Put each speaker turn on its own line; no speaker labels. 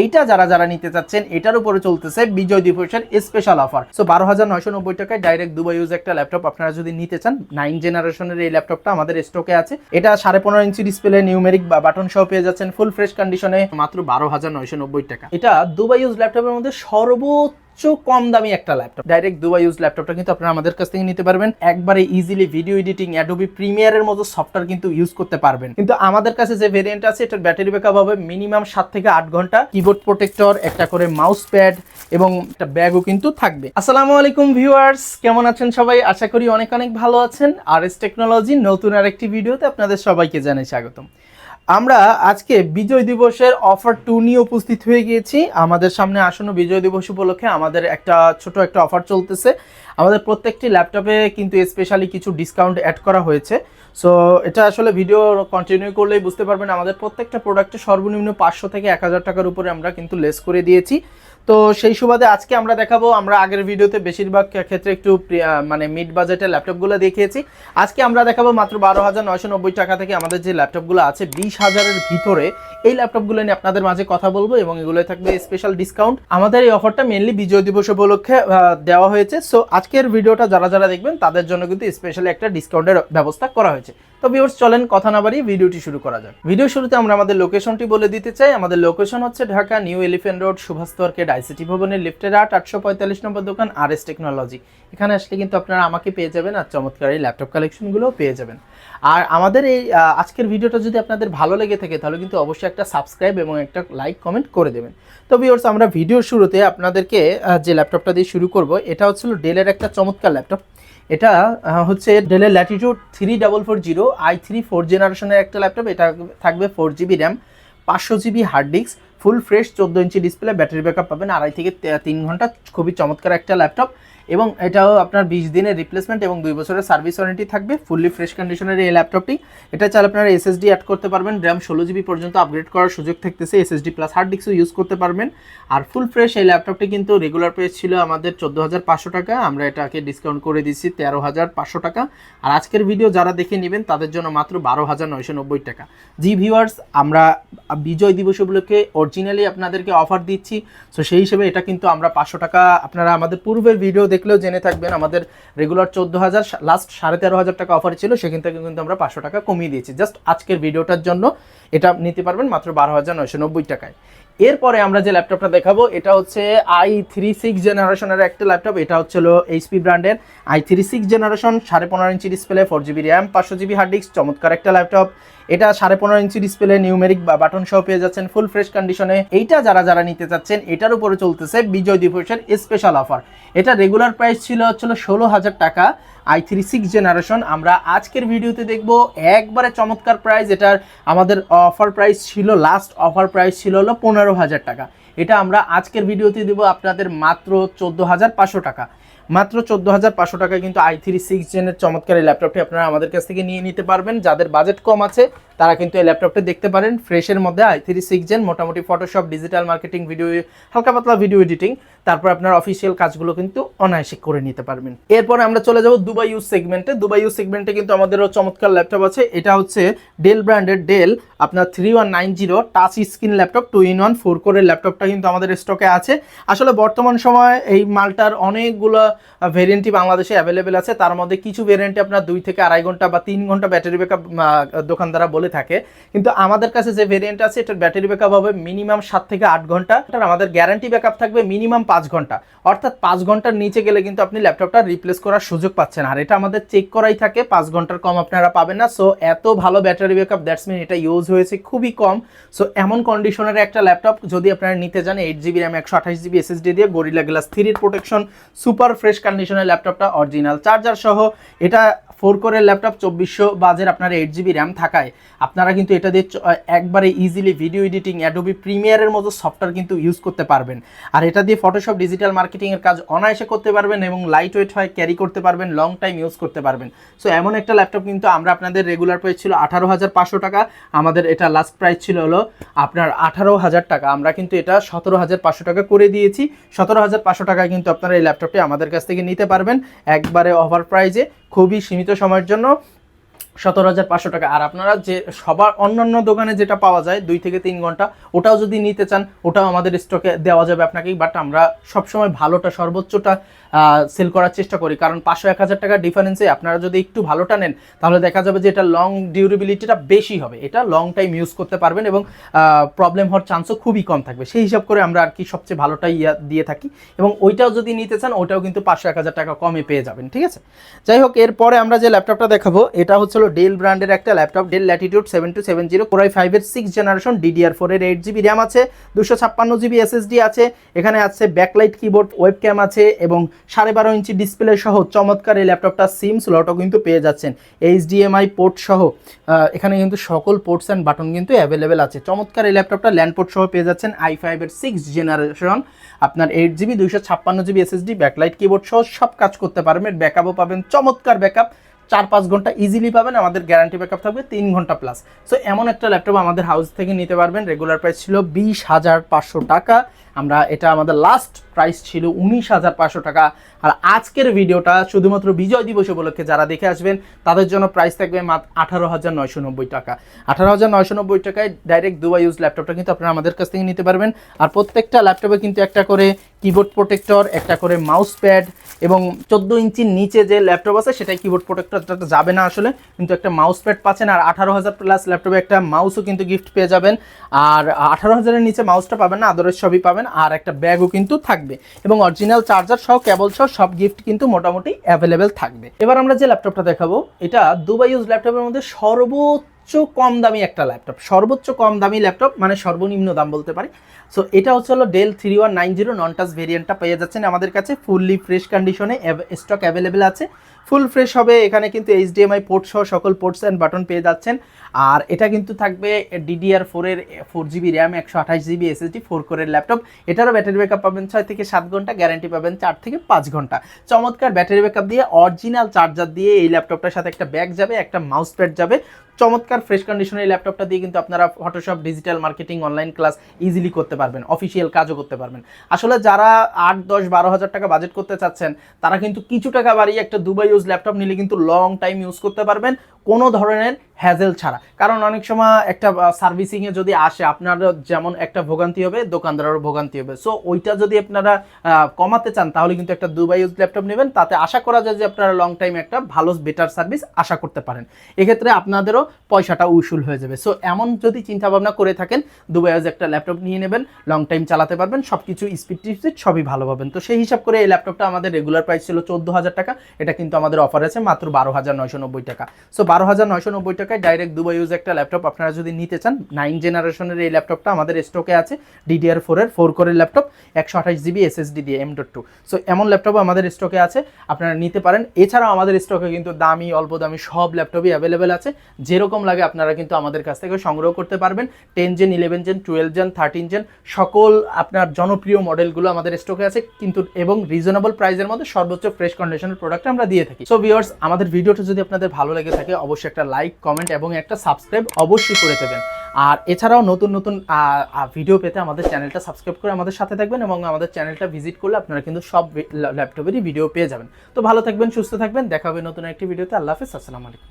এইটা যারা যারা নিতে চাচ্ছেন এটার উপরে চলতেছে বিজয় দিবসের স্পেশাল অফার। সো 12,990 টাকায় ডাইরেক্ট দুবাই ইউজ একটা ল্যাপটপ আপনারা যদি নিতে চান, 9 জেনারেশনের এই ল্যাপটপটা আমাদের স্টকে আছে। এটা 15.5 ইঞ্চি ডিসপ্লে, নিউমেরিক বা বাটন সহ পেয়ে যাচ্ছেন ফুল ফ্রেশ কন্ডিশনে মাত্র 12,990 টাকা। এটা দুবাই ইউজ ল্যাপটপের মধ্যে সর্বোচ্চ কম দামি একটা ল্যাপটপ। ডাইরেক্ট দুবাই ইউজ ল্যাপটপটা কিন্তু আপনারা আমাদের কাছ থেকে নিতে পারবেন। একবারে ইজিলি ভিডিও এডিটিং, অ্যাডোবি প্রিমিয়ারের মতো সফটওয়্যার কিন্তু ইউজ করতে পারবেন। কিন্তু আমাদের কাছে যে ভেরিয়েন্ট আছে এটার ব্যাটারি ব্যাকআপ হবে মিনিমাম 7 থেকে 8 ঘন্টা, কিবোর্ড প্রোটেক্টর, একটা করে মাউস প্যাড এবং একটা ব্যাগও কিন্তু থাকবে। আসসালামু আলাইকুম ভিউয়ার্স, কেমন আছেন সবাই? আশা করি অনেক অনেক ভালো আছেন। আরএস টেকনোলজি নতুন আরেকটি ভিডিওতে আপনাদের সবাইকে জানাই স্বাগতম। আমরা আজকে বিজয় দিবসের অফার 2 নিয়ে উপস্থিত হয়ে গিয়েছি। আমাদের সামনে আসন্ন বিজয় দিবস উপলক্ষে আমাদের ছোট একটা অফার চলতেছে। আমাদের প্রত্যেকটি ল্যাপটপে কিন্তু স্পেশালি কিছু ডিসকাউন্ট অ্যাড করা হয়েছে। সো এটা আসলে ভিডিও কন্টিনিউ করলেই বুঝতে পারবেন আমাদের প্রত্যেকটা প্রোডাক্টে সর্বনিম্ন 500 থেকে 1000 টাকার উপরে আমরা কিন্তু লেস করে দিয়েছি। তো সেই সুবাদে আজকে আমরা দেখাবো, আমরা আগের ভিডিওতে বেশিরভাগ ক্ষেত্রে একটু মানে মিড বাজেটের ল্যাপটপগুলো দেখিয়েছি। আজকে আমরা দেখাবো মাত্র 12,990 টাকা থেকে আমাদের যে ল্যাপটপগুলো আছে 20,000-এর ভিতরে এই ল্যাপটপগুলো নিয়ে আপনাদের মাঝে কথা বলবো এবং এগুলো থাকবে স্পেশাল ডিসকাউন্ট। আমাদের এই অফারটা মেনলি বিজয় দিবস উপলক্ষে দেওয়া হয়েছে। সো আজকের ভিডিওটা যারা যারা দেখবেন তাদের জন্য কিন্তু স্পেশালি একটা ডিসকাউন্টের ব্যবস্থা করা হয়েছে। তো ভিউয়ার্স চলেন কথা না বাড়িয়ে ভিডিওটি শুরু করা যাক। ভিডিও শুরুতে আমরা আমাদের লোকেশনটি বলে দিতে চাই। আমাদের লোকেশন হচ্ছে Dhaka new elephant road, Subhash arcade, ICT ভবনের লিফটের 845 নম্বর দোকান আরএস টেকনোলজি। এখানে আসলে কিন্তু আপনারা আমাকে পেয়ে যাবেন আর চমৎকার এই ল্যাপটপ কালেকশনগুলোও পেয়ে যাবেন। আর আমাদের এই আজকের ভিডিওটা যদি আপনাদের ভালো লেগে থাকে তাহলে কিন্তু অবশ্যই একটা সাবস্ক্রাইব এবং একটা লাইক কমেন্ট করে দেবেন। তো ভিউয়ার্স আমরা ভিডিওর শুরুতে আপনাদেরকে যে ল্যাপটপটা দিয়ে শুরু করব, এটা হচ্ছিল ডেলের একটা চমৎকার ল্যাপটপ। এটা হচ্ছে ডেলের ল্যাটিটিউড 3440 i3 4 জেনারেশনের একটা ল্যাপটপ। এটা থাকবে 4GB RAM, 500GB hard disk, full fresh 14 inch display, battery backup পাবেন 2.5 থেকে 3 ঘন্টা। খুবই চমৎকার একটা ল্যাপটপ এবং এটাও আপনার 20 দিনের রিপ্লেসমেন্ট এবং 2 বছরের সার্ভিস ওয়ারেন্টি থাকবে। ফুললি ফ্রেশ কন্ডিশনের এই ল্যাপটপটি। এটা চাইলে আপনারা SSD অ্যাড করতে পারবেন, র্যাম 16GB পর্যন্ত আপগ্রেড করার সুযোগ থাকতেছে, SSD প্লাস হার্ড ডিস্কও ইউজ করতে পারবেন। আর ফুল ফ্রেশ এই ল্যাপটপটি কিন্তু রেগুলার প্রাইস ছিল আমাদের 14,500 টাকা, আমরা এটাকে ডিসকাউন্ট করে দিচ্ছি 13,500 টাকা। আর আজকের ভিডিও যারা দেখে নেবেন তাদের জন্য মাত্র 12,990 টাকা। জি ভিউয়ার্স, আমরা বিজয় দিবস উপলক্ষে অরিজিনালি আপনাদেরকে অফার দিচ্ছি। সো সেই হিসেবে এটা কিন্তু আমরা 500 টাকা, আপনারা আমাদের পূর্বের ভিডিও দেখলেও জেনে থাকবেন আমাদের রেগুলার 14,000, লাস্ট 13,500 টাকা অফার ছিল, সেখান থেকে কিন্তু আমরা 500 টাকা কমিয়ে দিয়েছি। জাস্ট আজকের ভিডিওটার জন্য এটা নিতে পারবেন মাত্র 12,990 টাকায়। এরপরে আমরা যে ল্যাপটপটা দেখাবো এটা হচ্ছে i3 6 জেনারেশনের একটা ল্যাপটপ। এটা হচ্ছিল এইচপি ব্র্যান্ডের i3 6 generation, 15.5 inch display, 4GB RAM, 500GB hard disk, চমৎকার একটা ল্যাপটপ। এটা 15.5 ইঞ্চি ডিসপ্লে, নিউমেরিক বা বাটন সহ পেয়ে যাচ্ছেন ফুল ফ্রেশ কন্ডিশনে। এইটা যারা যারা নিতে চাচ্ছেন এটার উপরে চলতেছে বিজয় দিবসের স্পেশাল অফার। এটা রেগুলার প্রাইস ছিল 16,000 টাকা, i3 6 জেনারেশন। আমরা আজকের ভিডিওতে দেখব একবারে চমৎকার প্রাইস। এটার আমাদের অফার প্রাইস ছিল, লাস্ট অফার প্রাইস ছিল হলো 15,000 টাকা। এটা আমরা আজকের ভিডিওতে দেব আপনাদের মাত্র 14,500 টাকা। মাত্র 14,500 টাকায় কিন্তু i3 6 জেনের চমৎকার এই ল্যাপটপটি আপনারা আমাদের কাছ থেকে নিয়ে নিতে পারবেন। যাদের বাজেট কম আছে তারা কিন্তু এই ল্যাপটপটা দেখতে পারেন। ফ্রেশের মধ্যে i3 6 জেন, মোটামুটি ফটোশপ, ডিজিটাল মার্কেটিং, ভিডিও, হালকা পাতলা ভিডিও এডিটিং, তারপর আপনার অফিসিয়াল কাজগুলো কিন্তু অনায়াসে করে নিতে পারবেন। এরপর আমরা চলে যাব দুবাই ইউজ সেগমেন্টে। দুবাই ইউজ সেগমেন্টে কিন্তু আমাদেরও চমৎকার ল্যাপটপ আছে। এটা হচ্ছে ডেল ব্র্যান্ডের ডেল আপনার 3190 টাচ স্ক্রিন ল্যাপটপ, 2-in-1 4 কোরের ল্যাপটপটা কিন্তু আমাদের স্টকে আছে। আসলে বর্তমান সময় এই মালটার অনেকগুলো ভেরিয়েন্টই বাংলাদেশে অ্যাভেলেবেল আছে। তার মধ্যে কিছু ভেরিয়েন্টে আপনার 2 থেকে 2.5 ঘন্টা বা 3 ঘন্টা ব্যাটারি ব্যাকআপ দোকানদাররা বলে থাকে, কিন্তু আমাদের কাছে যে ভেরিয়েন্ট আছে এটার ব্যাটারি ব্যাকআপ হবে মিনিমাম 7 থেকে 8 ঘন্টা। আমাদের গ্যারান্টি ব্যাকআপ থাকবে মিনিমাম 5 ঘন্টা, অর্থাৎ 5 ঘন্টার নিচে গেলে কিন্তু আপনি ল্যাপটপটা রিপ্লেস করার সুযোগ পাচ্ছেন। আর এটা আমাদের চেক করাই থাকে, 5 ঘন্টার কম আপনারা পাবেন না। সো এত ভালো ব্যাটারি ব্যাকআপ, দ্যাটস মিন এটা ইউজ হয়েছে খুবই কম। সো এমন কন্ডিশনের একটা ল্যাপটপ যদি আপনারা নিতে যান, 8GB র্যাম, 128GB SSD দিয়ে, gorilla glass 3 protection, super fresh কন্ডিশনের ল্যাপটপটা, অরিজিনাল চার্জার সহ। এটা 4 কোরের ল্যাপটপ, 2400 বাজের আপনার 8GB র্যাম থাকায় আপনারা কিন্তু এটা দিয়ে একবারে ইজিলি ভিডিও এডিটিং, অ্যাডোবি প্রিমিয়ারের মতো সফটওয়্যার কিন্তু ইউজ করতে পারবেন। আর এটা দিয়ে ফটোশপ, ডিজিটাল মার্কেটিংয়ের কাজ অনায়াসে করতে পারবেন এবং লাইট ওয়েট হয়, ক্যারি করতে পারবেন, লং টাইম ইউজ করতে পারবেন। সো এমন একটা ল্যাপটপ কিন্তু আমরা আপনাদের রেগুলার প্রাইস ছিল 18,500 টাকা, আমাদের এটা লাস্ট প্রাইস ছিল হলো আপনার 18,000 টাকা। আমরা কিন্তু এটা 17,500 টাকা করে দিয়েছি। 17,500 টাকায় কিন্তু আপনারা এই ল্যাপটপটি আমাদের কাছ থেকে নিতে পারবেন একবারে অফার প্রাইজে, খুবই সীমিত সময়ের জন্য। 17,500 টাকা। আর আপনারা যে সবার অন্যান্য দোকানে যেটা পাওয়া যায় 2 থেকে 3 ঘন্টা, ওটাও যদি নিতে চান ওটাও আমাদের স্টকে দেওয়া যাবে আপনাকে। বাট আমরা সবসময় ভালোটা সর্বোচ্চটা সেল করার চেষ্টা করি, কারণ 500-1000 টাকার ডিফারেন্সে আপনারা যদি একটু ভালোটা নেন তাহলে দেখা যাবে যে এটা লং ডিউরেবিলিটিটা বেশি হবে, এটা লং টাইম ইউজ করতে পারবেন এবং প্রবলেম হওয়ার চান্সও খুবই কম থাকবে। সেই হিসাব করে আমরা আর কি সবচেয়ে ভালোটাই দিয়ে থাকি, এবং ওইটাও যদি নিতে চান ওটাও কিন্তু 500-1000 টাকা কমে পেয়ে যাবেন, ঠিক আছে। যাই হোক, এরপরে আমরা যে ল্যাপটপটা দেখাবো এটা হচ্ছে ডেল ব্র্যান্ডের একটা laptop, del Latitude 7270 Core i5 এর 6th জেনারেশন, DDR4 এর 8GB র্যাম আছে, 256GB SSD আছে, এখানে আছে ব্যাকলাইট কিবোর্ড, ওয়েবক্যাম আছে এবং 12.5 ইঞ্চি ডিসপ্লে সহ চমৎকার এই ল্যাপটপটা সিম স্লটও কিন্তু পেয়ে যাচ্ছেন, HDMI পোর্ট সহ এখানে কিন্তু সকল পোর্টস অ্যান্ড বাটন কিন্তু অ্যাভেলেবেল আছে। চমৎকার এই ল্যাপটপটা ল্যান্ড পোর্ট সহ পেয়ে যাচ্ছেন, i5 এর 6th জেনারেশন, আপনার 8GB 256GB SSD, backlight keyboard সহ সব কাজ করতে পারবেন, ব্যাকআপও পাবেন, চমৎকার ব্যাকআপ, 4-5 ঘন্টা ইজিলি পাবেন, আমাদের গ্যারান্টি ব্যাকআপ থাকবে 3 ঘন্টা প্লাস। সো এমন একটা ল্যাপটপ আমাদের হাউস থেকে নিতে পারবেন। রেগুলার প্রাইস ছিল 20,500 টাকা, আমরা এটা আমাদের লাস্ট প্রাইস ছিল 19,500 টাকা। আর আজকের ভিডিওটা শুধুমাত্র বিজয় দিবস উপলক্ষে যারা দেখে আসবেন তাদের জন্য প্রাইস থাকবে মাত্র 18,990 টাকা। 18,990 টাকায় ডাইরেক্ট দুবাই ইউজ ল্যাপটপটা কিন্তু আপনারা আমাদের কাছ থেকে নিতে পারবেন। আর প্রত্যেকটা ল্যাপটপে কিন্তু একটা করে কিবোর্ড প্রোটেক্টর, একটা করে মাউস প্যাড, এবং 14 ইঞ্চির নিচে যে ল্যাপটপ আছে সেটাই কিবোর্ড প্রোটেক্টরটা যাবে না আসলে, কিন্তু একটা মাউস প্যাড পাচ্ছেন। আর 18,000 প্লাস ল্যাপটপে একটা মাউসও কিন্তু গিফট পেয়ে যাবেন। আর 18,000-এর নিচে মাউসটা পাবেন না, আদারওয়াইজ সবই পাবেন। আর একটা ব্যাগও কিন্তু থাকবে এবং অরিজিনাল চার্জার সহ, কেবল সহ সব গিফট কিন্তু মোটামুটি অ্যাভেলেবেল থাকবে। এবার আমরা যে ল্যাপটপটা দেখাবো এটা দুবাই ইউজ ল্যাপটপের মধ্যে সর্বোচ্চ কম দামি একটা ল্যাপটপ, সর্বোচ্চ কম দামি ল্যাপটপ মানে সর্বনিম্ন দাম বলতে পারি। সো এটা হচ্ছে ডেল 3190 নন টাচ ভেরিয়েন্টটা পেয়ে যাচ্ছেন আমাদের কাছে, ফুললি ফ্রেশ কন্ডিশনে স্টক অ্যাভেলেবেল আছে, ফুল ফ্রেশ হবে। এখানে কিন্তু HDMI পোর্ট সহ সকল পোর্টস অ্যান্ড বাটন পেয়ে যাচ্ছেন। আর এটা কিন্তু থাকবে DDR4 এর 4GB র্যাম, 128GB SSD, 4 কোরের ল্যাপটপ। এটারও ব্যাটারি ব্যাকআপ পাবেন 6 থেকে 7 ঘন্টা, গ্যারান্টি পাবেন 4 থেকে 5 ঘন্টা। চমৎকার ব্যাটারি ব্যাকআপ দিয়ে, অরিজিনাল চার্জার দিয়ে এই ল্যাপটপটার সাথে একটা ব্যাগ যাবে, একটা মাউস প্যাড যাবে। চমৎকার ফ্রেশ কন্ডিশনে এই ল্যাপটপটা দিয়ে কিন্তু আপনারা Photoshop, digital marketing, online class easily করতে পারবেন, অফিসিয়াল কাজও করতে পারবেন। আসলে যারা 8, 10, 12,000 টাকা বাজেট করতে চাচ্ছেন তারা কিন্তু কিছু টাকা বাড়িয়ে একটা দুবাই ইউজ ল্যাপটপ নিলে কিন্তু লং টাইম ইউজ করতে পারবেন কোনো ধরনের হ্যাজেল ছাড়া। কারণ অনেক সময় একটা সার্ভিসিংয়ে যদি আসে আপনার যেমন একটা ভোগান্তি হবে, দোকানদারেরও ভোগান্তি হবে। সো ওইটা যদি আপনারা কমাতে চান তাহলে কিন্তু একটা দুবাই ইউজ ল্যাপটপ নেবেন, তাতে আশা করা যায় যে আপনারা লং টাইম একটা ভালো বেটার সার্ভিস আশা করতে পারেন। এক্ষেত্রে আপনাদেরও পয়সাটা উসুল হয়ে যাবে। সো এমন যদি চিন্তা ভাবনা করে থাকেন দুবাই ইউজ একটা ল্যাপটপ নিয়ে নেবেন, লং টাইম চালাতে পারবেন, সব কিছু স্পিড টিপসিট সবই ভালো পাবেন। তো সেই হিসাব করে এই ল্যাপটপটা আমাদের রেগুলার প্রাইস ছিল 14,000 টাকা, এটা কিন্তু আমাদের অফার আছে মাত্র 12,990 টাকা। সো 12,990 টাকায় ডাইরেক্ট দুবাই ইউজ একটা ল্যাপটপ আপনারা যদি নিতে চান, 9 জেনারেশনের এই ল্যাপটপটা আমাদের স্টকে আছে, DDR4 এর 4 কোরের ল্যাপটপ, 128GB SSD দিয়ে M.2। সো এমন ল্যাপটপ আমাদের স্টকে আছে, আপনারা নিতে পারেন। এছাড়াও আমাদের স্টকে কিন্তু দামি, অল্প দামি সব ল্যাপটপই অ্যাভেলেবেল আছে, যেরকম লাগে আপনারা কিন্তু আমাদের কাছ থেকে সংগ্রহ করতে পারবেন। 10 জেন, 11 জেন, 12 জেন, 13 জেন সকল আপনার জনপ্রিয় মডেলগুলো আমাদের স্টকে আছে, কিন্তু এবং রিজনেবল প্রাইসের মধ্যে সর্বোচ্চ ফ্রেশ কন্ডিশনের প্রোডাক্ট আমরা দিয়ে থাকি। সো ভিউয়ার্স, আমাদের ভিডিওটা যদি আপনাদের ভালো লেগে থাকে অবশ্যই একটা লাইক, কমেন্ট এবং একটা সাবস্ক্রাইব অবশ্যই করে দেবেন। আর এছাড়াও নতুন নতুন ভিডিও পেতে আমাদের চ্যানেলটা সাবস্ক্রাইব করে আমাদের সাথে থাকবেন, এবং আমাদের চ্যানেলটা ভিজিট করলে আপনারা কিন্তু সব ল্যাপটপেরই ভিডিও পেয়ে যাবেন। তো ভালো থাকবেন, সুস্থ থাকবেন, দেখা হবে নতুন একটি ভিডিওতে। আল্লাহ হাফেজ, আসসালামু আলাইকুম।